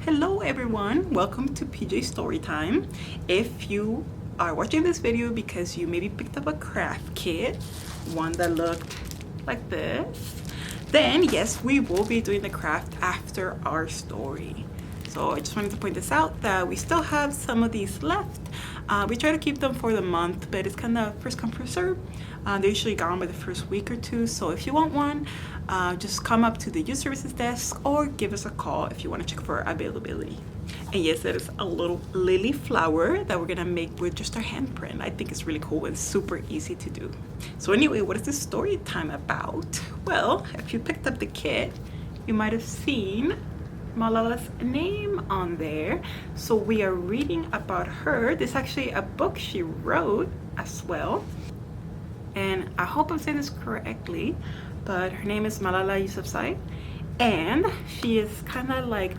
Hello everyone, welcome to PJ Storytime. If you are watching this video because you maybe picked up a craft kit, one that looked like this, then yes, we will be doing the craft after our story. So I just wanted to point this out that we still have some of these left. We try to keep them for the month, but it's kind of first come first serve. They're usually gone by the first week or two, so if you want one, just come up to the youth services desk or give us a call if you want to check for availability. And yes, that is a little lily flower that we're gonna make with just our handprint. I think it's really cool and super easy to do. So anyway, what is this story time about? Well, if you picked up the kit, you might have seen Malala's name on there. So we are reading about her. This is actually a book she wrote as well. And I hope I'm saying this correctly, but her name is Malala Yousafzai. And she is kind of like a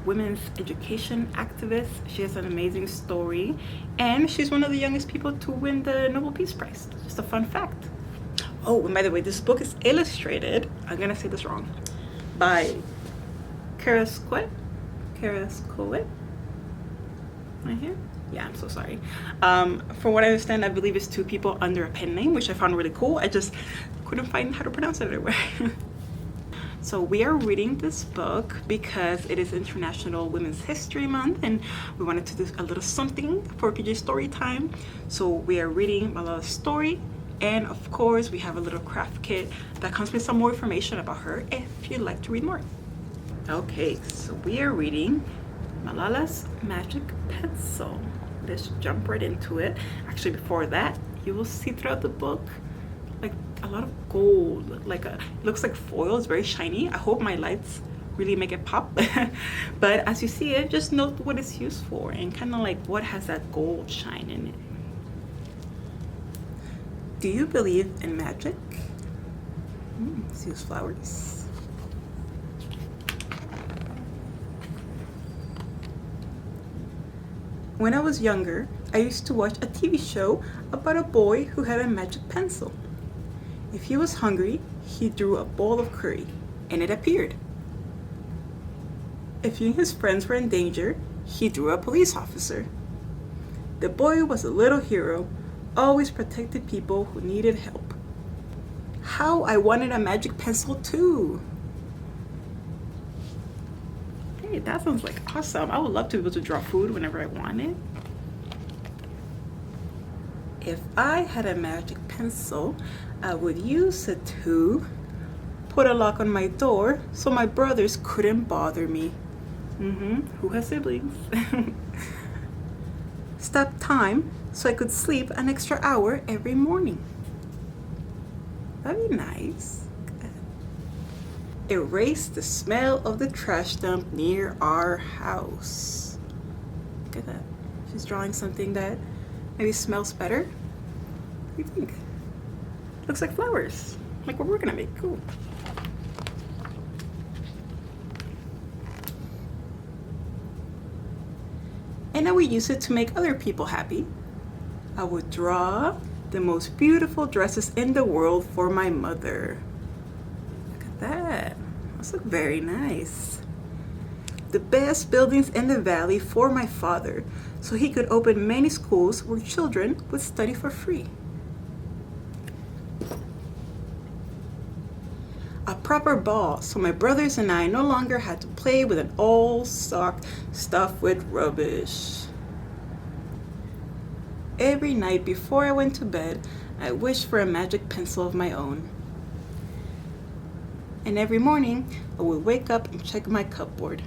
women's education activist. She has an amazing story. And she's one of the youngest people to win the Nobel Peace Prize. Just a fun fact. Oh, and by the way, this book is illustrated, I'm gonna say this wrong, by Kerascoët, right here. Yeah, I'm so sorry. From what I understand, I believe it's two people under a pen name, which I found really cool. I just couldn't find how to pronounce it anywhere. So we are reading this book because it is International Women's History Month, and we wanted to do a little something for PJ Storytime. So we are reading Malala's story, and of course we have a little craft kit that comes with some more information about her if you'd like to read more. Okay, so we are reading Malala's Magic Pencil. Let's jump right into it. Actually, before that, you will see throughout the book like a lot of gold, like it looks like foil. It's very shiny. I hope my lights really make it pop. But as you see it, just note what it's used for and kind of like what has that gold shine in it. Do you believe in magic? Let's use flowers. When I was younger, I used to watch a TV show about a boy who had a magic pencil. If he was hungry, he drew a bowl of curry, and it appeared. If he and his friends were in danger, he drew a police officer. The boy was a little hero, always protected people who needed help. How I wanted a magic pencil too! Hey, that sounds like awesome. I would love to be able to draw food whenever I want it. If I had a magic pencil, I would use it to put a lock on my door so my brothers couldn't bother me. Who has siblings? Stop time so I could sleep an extra hour every morning. That'd be nice. Erase the smell of the trash dump near our house. Look at that. She's drawing something that maybe smells better. What do you think? Looks like flowers, like what we're gonna make. Cool. And I would use it to make other people happy. I would draw the most beautiful dresses in the world for my mother. That must look very nice. The best buildings in the valley for my father, so he could open many schools where children would study for free. A proper ball, so my brothers and I no longer had to play with an old sock stuffed with rubbish. Every night before I went to bed, I wished for a magic pencil of my own. And every morning, I would wake up and check my cupboard.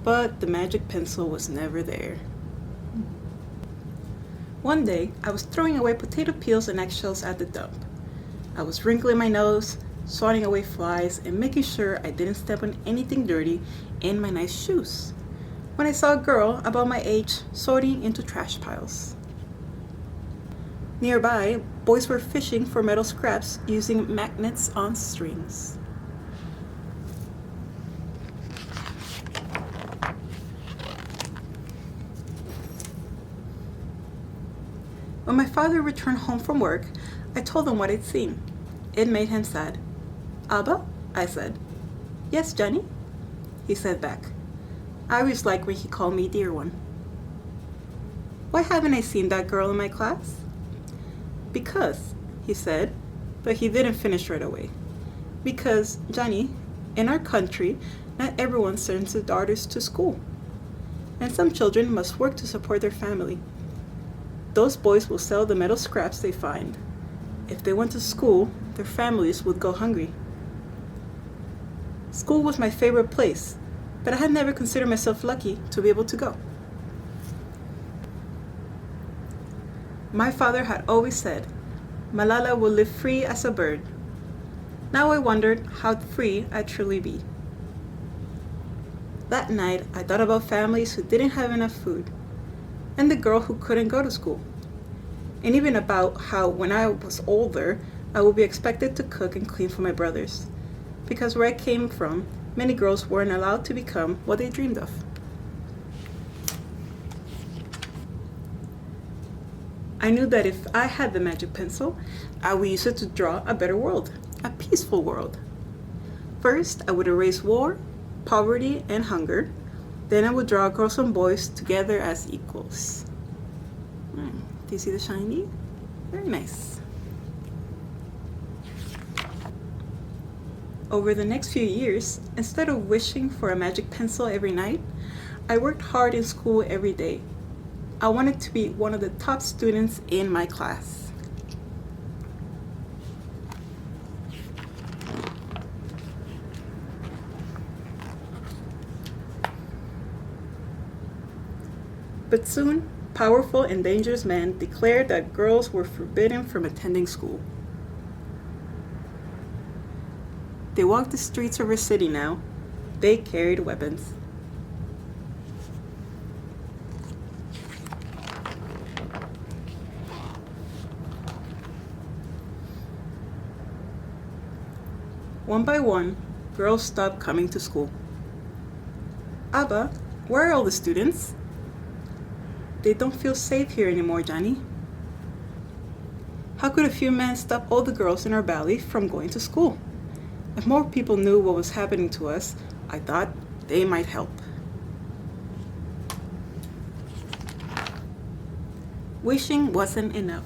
But the magic pencil was never there. One day, I was throwing away potato peels and eggshells at the dump. I was wrinkling my nose, swatting away flies, and making sure I didn't step on anything dirty in my nice shoes, when I saw a girl about my age sorting into trash piles. Nearby, boys were fishing for metal scraps using magnets on strings. When my father returned home from work, I told him what I'd seen. It made him sad. "Abba?" I said. "Yes, Johnny?" He said back. I always liked when he called me dear one. Why haven't I seen that girl in my class? Because, he said, but he didn't finish right away. Because, Johnny, in our country, not everyone sends their daughters to school. And some children must work to support their family. Those boys will sell the metal scraps they find. If they went to school, their families would go hungry. School was my favorite place, but I had never considered myself lucky to be able to go. My father had always said, Malala will live free as a bird. Now I wondered how free I'd truly be. That night, I thought about families who didn't have enough food, and the girl who couldn't go to school, and even about how when I was older, I would be expected to cook and clean for my brothers, because where I came from, many girls weren't allowed to become what they dreamed of. I knew that if I had the magic pencil, I would use it to draw a better world, a peaceful world. First, I would erase war, poverty, and hunger. Then I would draw girls and boys together as equals. Do you see the shiny? Very nice. Over the next few years, instead of wishing for a magic pencil every night, I worked hard in school every day. I wanted to be one of the top students in my class. But soon, powerful and dangerous men declared that girls were forbidden from attending school. They walked the streets of our city now. They carried weapons. One by one, girls stopped coming to school. Abba, where are all the students? They don't feel safe here anymore, Johnny. How could a few men stop all the girls in our valley from going to school? If more people knew what was happening to us, I thought they might help. Wishing wasn't enough.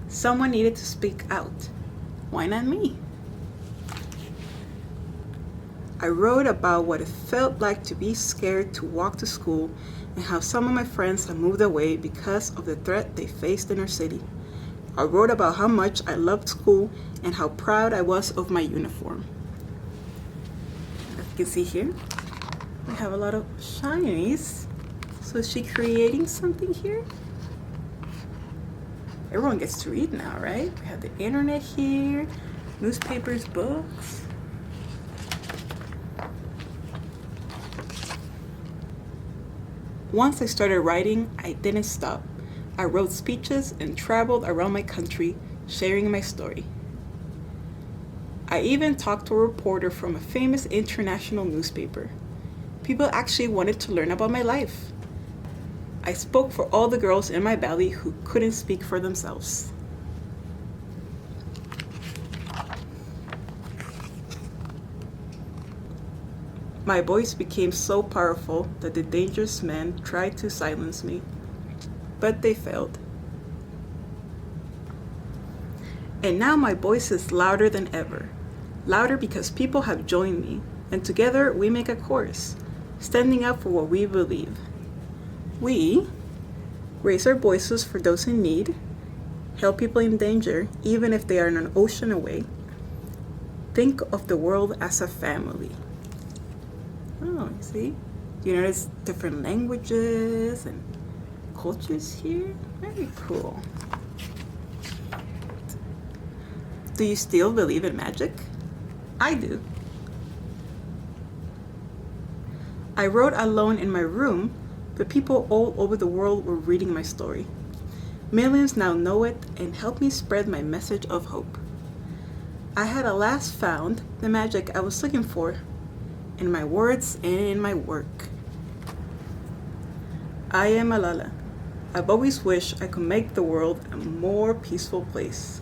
Someone needed to speak out. Why not me? I wrote about what it felt like to be scared to walk to school and how some of my friends had moved away because of the threat they faced in our city. I wrote about how much I loved school and how proud I was of my uniform. As you can see here, we have a lot of shinies. So is she creating something here? Everyone gets to read now, right? We have the internet here, newspapers, books. Once I started writing, I didn't stop. I wrote speeches and traveled around my country, sharing my story. I even talked to a reporter from a famous international newspaper. People actually wanted to learn about my life. I spoke for all the girls in my valley who couldn't speak for themselves. My voice became so powerful that the dangerous men tried to silence me, but they failed. And now my voice is louder than ever. Louder because people have joined me, and together we make a chorus, standing up for what we believe. We raise our voices for those in need, help people in danger, even if they are an ocean away. Think of the world as a family. Oh, you see? You notice different languages and cultures here? Very cool. Do you still believe in magic? I do. I wrote alone in my room, but people all over the world were reading my story. Millions now know it and help me spread my message of hope. I had at last found the magic I was looking for in my words and in my work. I am Malala. I've always wished I could make the world a more peaceful place.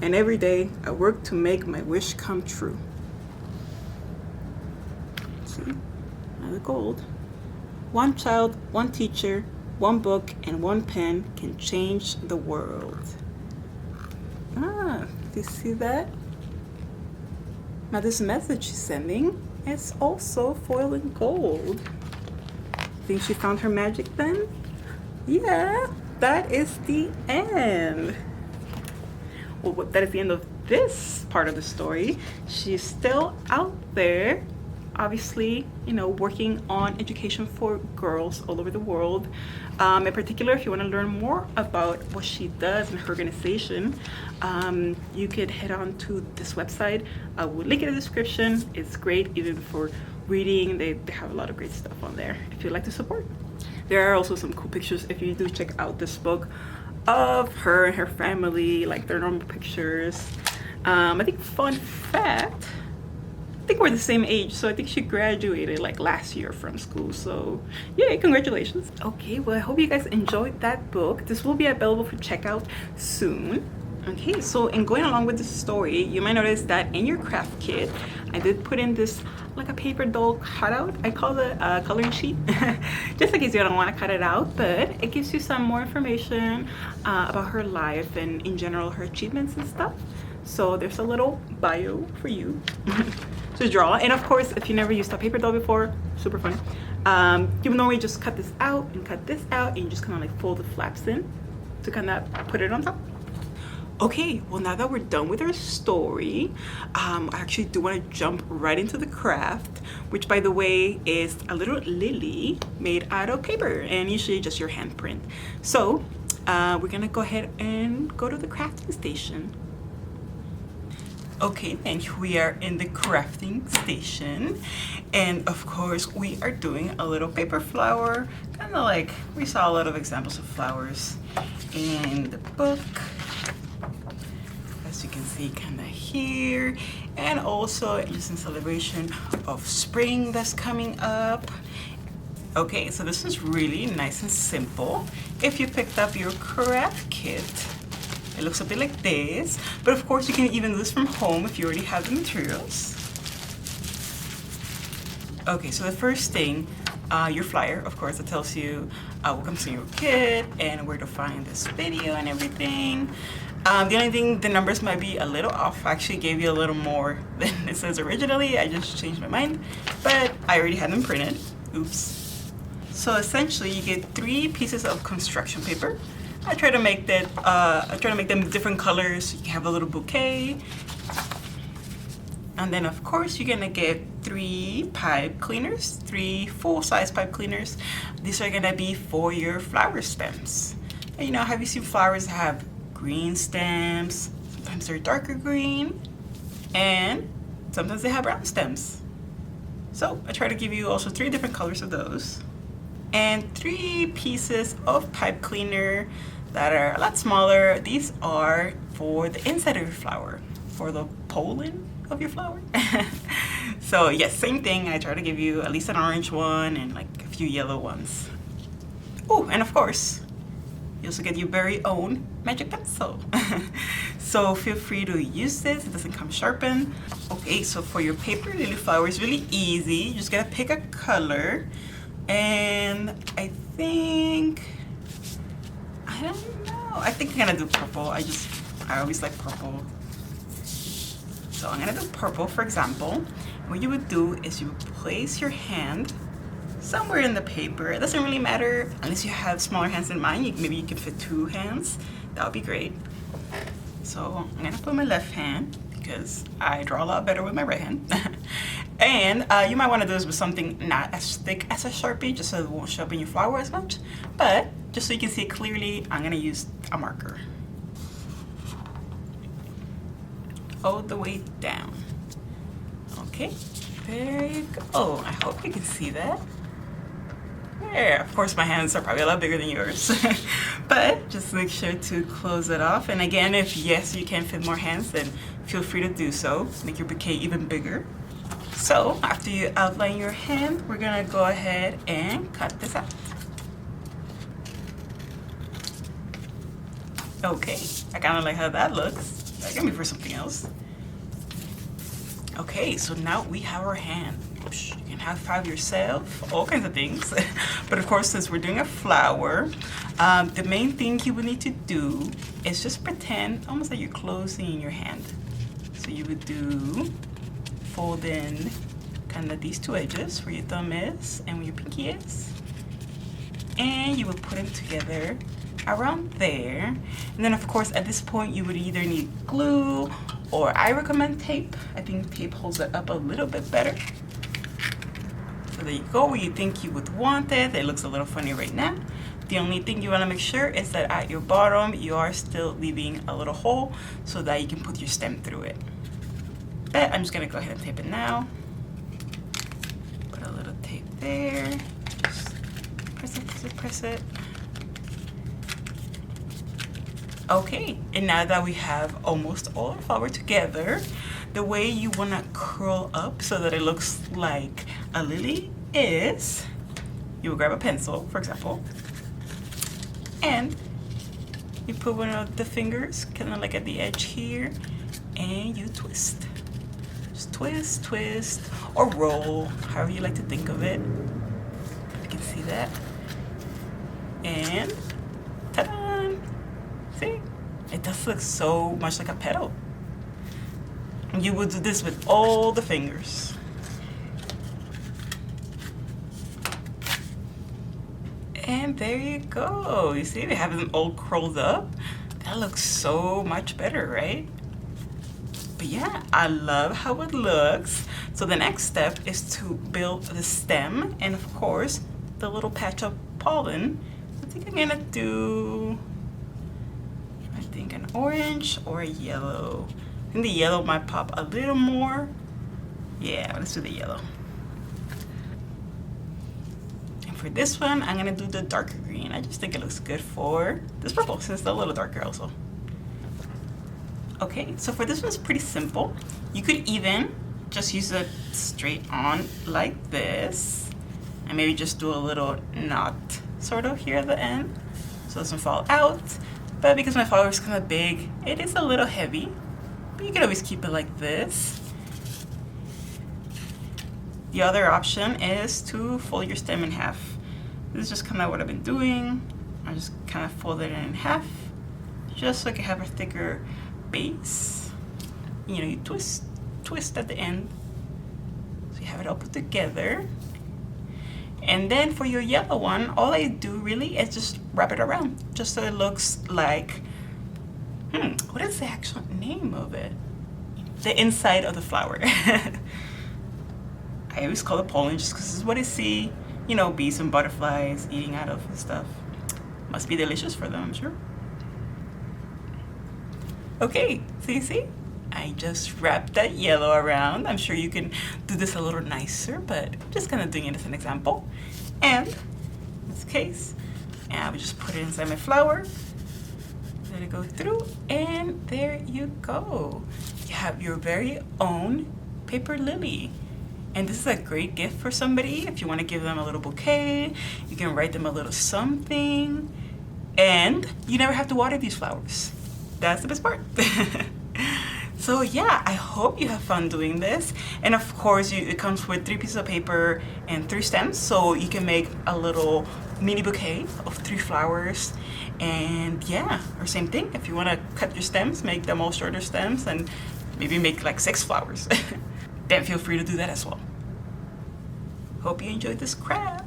And every day I work to make my wish come true. See, another gold. One child, one teacher, one book, and one pen can change the world. Ah, do you see that? Now this message she's sending is also foiled in gold. Think she found her magic then? Yeah, that is the end. Well, that is the end of this part of the story. She's still out there, obviously, you know, working on education for girls all over the world. In particular, if you want to learn more about what she does in her organization, you could head on to this website. I will link it in the description. It's great even for reading. They have a lot of great stuff on there if you'd like to support. There are also some cool pictures if you do check out this book of her and her family, like their normal pictures. I think, fun fact, I think we're the same age, so I think she graduated like last year from school, so yay, congratulations. Okay, well, I hope you guys enjoyed that book. This will be available for checkout soon. Okay, so in going along with the story, you might notice that in your craft kit, I did put in this like a paper doll cutout. I call it a coloring sheet, just in case you don't want to cut it out, but it gives you some more information about her life and in general her achievements and stuff. So there's a little bio for you to draw. And of course, if you never used a paper doll before, super fun. You normally just cut this out and cut this out, and you just kind of like fold the flaps in to kind of put it on top. Okay, well, now that we're done with our story, I actually do want to jump right into the craft, which, by the way, is a little lily made out of paper and usually just your handprint. So we're gonna go ahead and go to the crafting station. Okay, then we are in the crafting station, and of course we are doing a little paper flower, kind of like we saw a lot of examples of flowers in the book. As you can see, kind of here, and also just in celebration of spring that's coming up. Okay, so this is really nice and simple. If you picked up your craft kit, it looks a bit like this, but of course you can even do this from home if you already have the materials. Okay, so the first thing, your flyer, of course, that tells you what comes in your kit and where to find this video and everything. The only thing, the numbers might be a little off. I actually gave you a little more than it says originally. I just changed my mind, but I already had them printed. Oops. So essentially, you get 3 pieces of construction paper. I try to make them different colors. You can have a little bouquet. And then of course you're gonna get 3 pipe cleaners, 3 full-size pipe cleaners. These are gonna be for your flower stems. And, you know, have you seen flowers that have green stems? Sometimes they're darker green, and sometimes they have brown stems. So I try to give you also 3 different colors of those. And 3 pieces of pipe cleaner that are a lot smaller. These are for the inside of your flower, for the pollen of your flower. So yes, same thing. I try to give you at least an orange one and like a few yellow ones. Oh, and of course, you also get your very own magic pencil. So feel free to use this. It doesn't come sharpened. Okay, so for your paper lily flower, it's really easy. You just gotta pick a color. And I don't know. I think I'm gonna do purple. I always like purple. So I'm gonna do purple, for example. What you would do is you would place your hand somewhere in the paper. It doesn't really matter unless you have smaller hands than mine. Maybe you can fit 2 hands. That would be great. So I'm gonna put my left hand because I draw a lot better with my right hand. And you might want to do this with something not as thick as a Sharpie, just so it won't show up in your flower as much. But just so you can see it clearly, I'm gonna use a marker all the way down. Okay, there you go. Oh, I hope you can see that. There, of course my hands are probably a lot bigger than yours. But just make sure to close it off. And again, if yes, you can fit more hands, then feel free to do so. Make your bouquet even bigger. So after you outline your hand, we're gonna go ahead and cut this out. Okay, I kind of like how that looks. That can be for something else. Okay, so now we have our hand. You can high-five yourself, all kinds of things. But of course, since we're doing a flower, the main thing you would need to do is just pretend almost like you're closing your hand. So you would do fold in kind of these two edges where your thumb is and where your pinky is, and you would put them together around there. And then of course at this point you would either need glue, or I recommend tape. I think tape holds it up a little bit better. So there you go, where you think you would want it. It looks a little funny right now. The only thing you want to make sure is that at your bottom you are still leaving a little hole so that you can put your stem through it. But I'm just gonna go ahead and tape it now. Put a little tape there. Just press it, press it, press it. Okay, and now that we have almost all our flower together, the way you want to curl up so that it looks like a lily is, you will grab a pencil, for example, and you put one of the fingers kind of like at the edge here, and you twist. Just twist, twist, or roll, however you like to think of it. You can see that. And ta-da! See? It does look so much like a petal. You would do this with all the fingers. And there you go. You see, we have them all curled up. That looks so much better, right? But yeah, I love how it looks. So the next step is to build the stem and of course the little patch of pollen. I think I'm gonna do, an orange or a yellow. I think the yellow might pop a little more. Yeah, let's do the yellow. And for this one, I'm gonna do the darker green. I just think it looks good for this purple since it's a little darker also. Okay, so for this one, it's pretty simple. You could even just use it straight on like this, and maybe just do a little knot sort of here at the end so it doesn't fall out. But because my flower is kind of big, it is a little heavy, but you can always keep it like this. The other option is to fold your stem in half. This is just kind of what I've been doing. I just kind of fold it in half, just so I can have a thicker base. You know, you twist at the end, so you have it all put together. And then for your yellow one, all I do really is just wrap it around, just so it looks like, what is the actual name of it? The inside of the flower. I always call it pollen just because this is what I see, you know, bees and butterflies eating out of and stuff. Must be delicious for them, I'm sure. Okay, so you see? I just wrapped that yellow around. I'm sure you can do this a little nicer, but I'm just kind of doing it as an example. And in this case, I would just put it inside my flower, let it go through, and there you go. You have your very own paper lily. And this is a great gift for somebody. If you want to give them a little bouquet, you can write them a little something, and you never have to water these flowers. That's the best part. So yeah, I hope you have fun doing this. And of course, it comes with 3 pieces of paper and 3 stems, so you can make a little mini bouquet of 3 flowers. And yeah, or same thing, if you want to cut your stems, make them all shorter stems and maybe make like 6 flowers. Then feel free to do that as well. Hope you enjoyed this craft.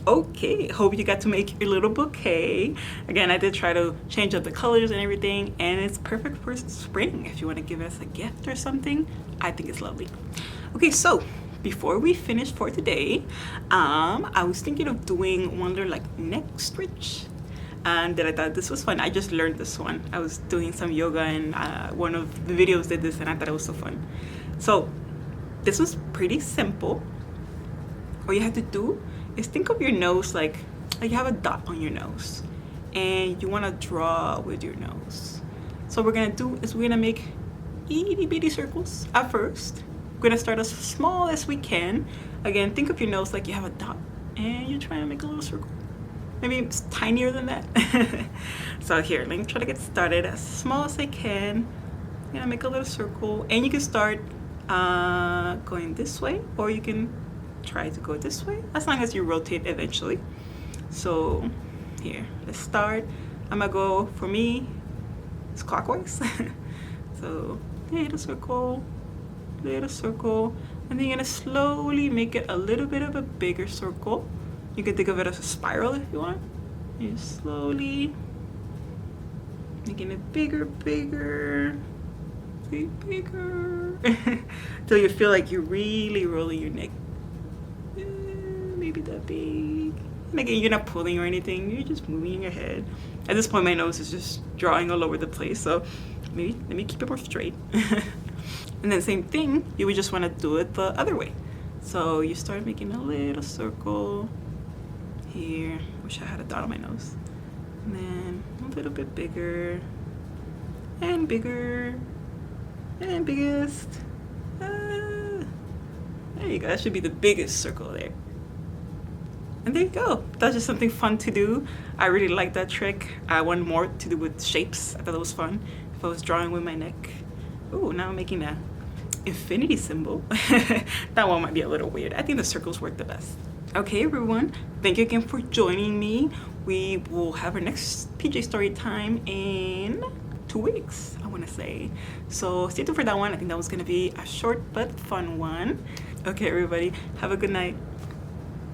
Okay, hope you got to make your little bouquet. Again, I did try to change up the colors and everything, and it's perfect for spring. If you want to give it as a gift or something, I think it's lovely. Okay, so before we finish for today, I was thinking of doing one little like neck stretch, and then I thought this was fun. I just learned this one. I was doing some yoga, and one of the videos did this, and I thought it was so fun. So this was pretty simple. All you have to do is think of your nose like you have a dot on your nose, and you want to draw with your nose. So what we're gonna do is we're gonna make itty bitty circles at first. We're gonna start as small as we can. Again, think of your nose like you have a dot, and you're trying to make a little circle. Maybe it's tinier than that. So here, let me try to get started as small as I can. I'm gonna make a little circle, and you can start going this way, or you can try to go this way, as long as you rotate eventually. So here, let's start. I'm gonna go, for me, it's clockwise. So little circle, and then you're gonna slowly make it a little bit of a bigger circle. You can think of it as a spiral if you want. You're slowly making it bigger, bigger, bigger, until you feel like you're really rolling your neck. Maybe that big. And again, you're not pulling or anything, you're just moving your head. At this point, my nose is just drawing all over the place, so maybe let me keep it more straight. And then same thing, you would just want to do it the other way. So you start making a little circle here. Wish I had a dot on my nose. And then a little bit bigger, and bigger, and biggest. There you go, that should be the biggest circle there. And there you go. That's just something fun to do. I really like that trick. I want more to do with shapes. I thought it was fun. If I was drawing with my neck. Ooh, now I'm making a infinity symbol. That one might be a little weird. I think the circles work the best. Okay, everyone. Thank you again for joining me. We will have our next PJ story time in 2 weeks, I want to say. So stay tuned for that one. I think that was going to be a short but fun one. Okay, everybody. Have a good night.